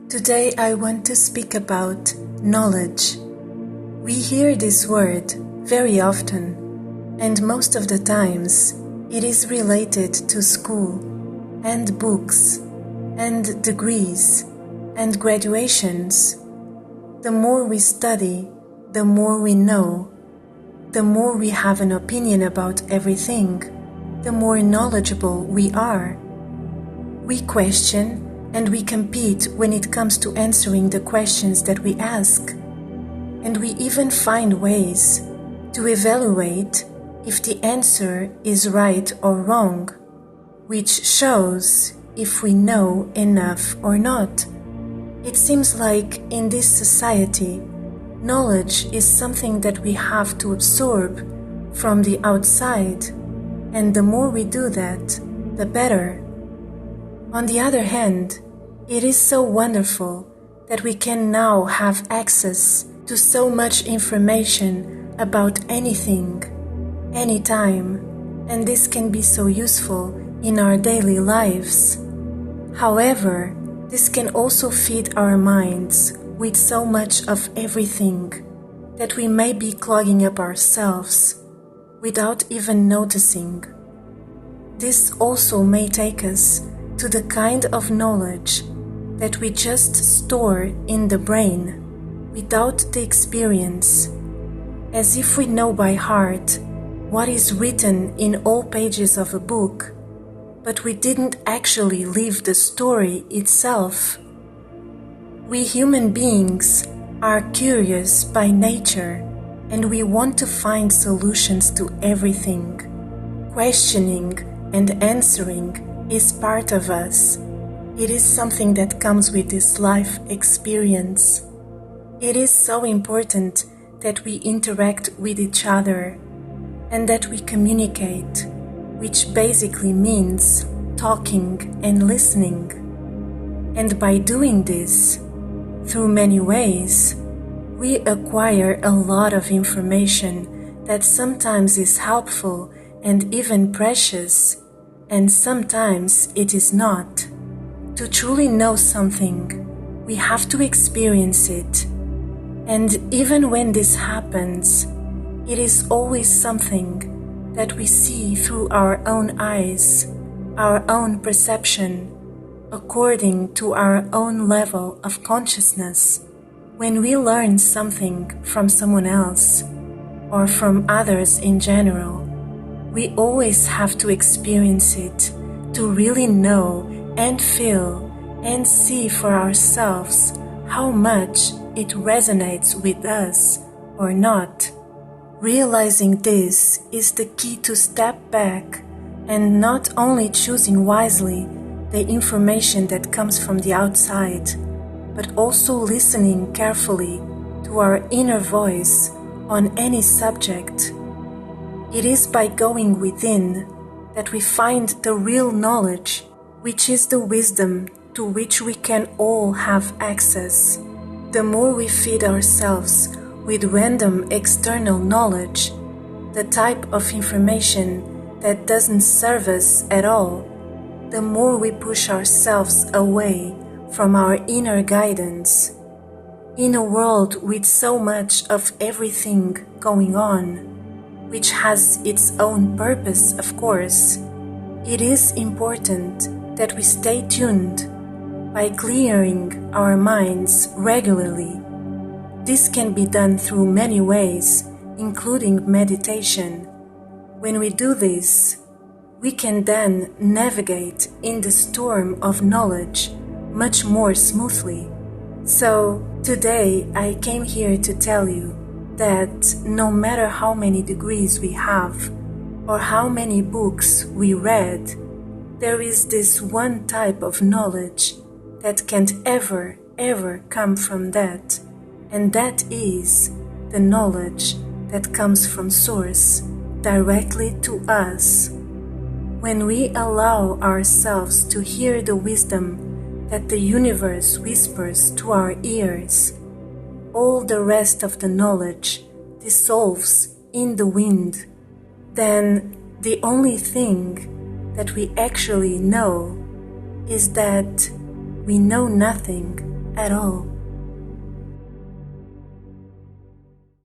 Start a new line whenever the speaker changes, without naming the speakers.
Today I want to speak about knowledge. We hear this word very often, and most of the times it is related to school and books and degrees and graduations. The more we study, the more we know, the more we have an opinion about everything, the more knowledgeable we are. We question and we compete when it comes to answering the questions that we ask. And we even find ways to evaluate if the answer is right or wrong, which shows if we know enough or not. It seems like in this society, knowledge is something that we have to absorb from the outside, and the more we do that, the better. On the other hand, it is so wonderful that we can now have access to so much information about anything, anytime, and this can be so useful in our daily lives. However, this can also feed our minds with so much of everything that we may be clogging up ourselves without even noticing. This also may take us to the kind of knowledge that we just store in the brain without the experience, as if we know by heart what is written in all pages of a book, but we didn't actually live the story itself. We human beings are curious by nature, and we want to find solutions to everything. Questioning and answering is part of us. It is something that comes with this life experience. It is so important that we interact with each other and that we communicate, which basically means talking and listening. And by doing this, through many ways, we acquire a lot of information that sometimes is helpful and even precious, and sometimes it is not. To truly know something, we have to experience it. And even when this happens, it is always something that we see through our own eyes, our own perception, according to our own level of consciousness. When we learn something from someone else, or from others in general, we always have to experience it to really know and feel and see for ourselves how much it resonates with us or not. Realizing this is the key to step back and not only choosing wisely the information that comes from the outside, but also listening carefully to our inner voice on any subject. It is by going within that we find the real knowledge, which is the wisdom to which we can all have access. The more we feed ourselves with random external knowledge, the type of information that doesn't serve us at all, the more we push ourselves away from our inner guidance. In a world with so much of everything going on, which has its own purpose, of course, it is important that we stay tuned by clearing our minds regularly. This can be done through many ways, including meditation. When we do this, we can then navigate in the storm of knowledge much more smoothly. So, today I came here to tell you that no matter how many degrees we have or how many books we read, there is this one type of knowledge that can't ever come from that, and that is the knowledge that comes from Source, directly to us. When we allow ourselves to hear the wisdom that the universe whispers to our ears, all the rest of the knowledge dissolves in the wind. Then the only thing that we actually know is that we know nothing at all.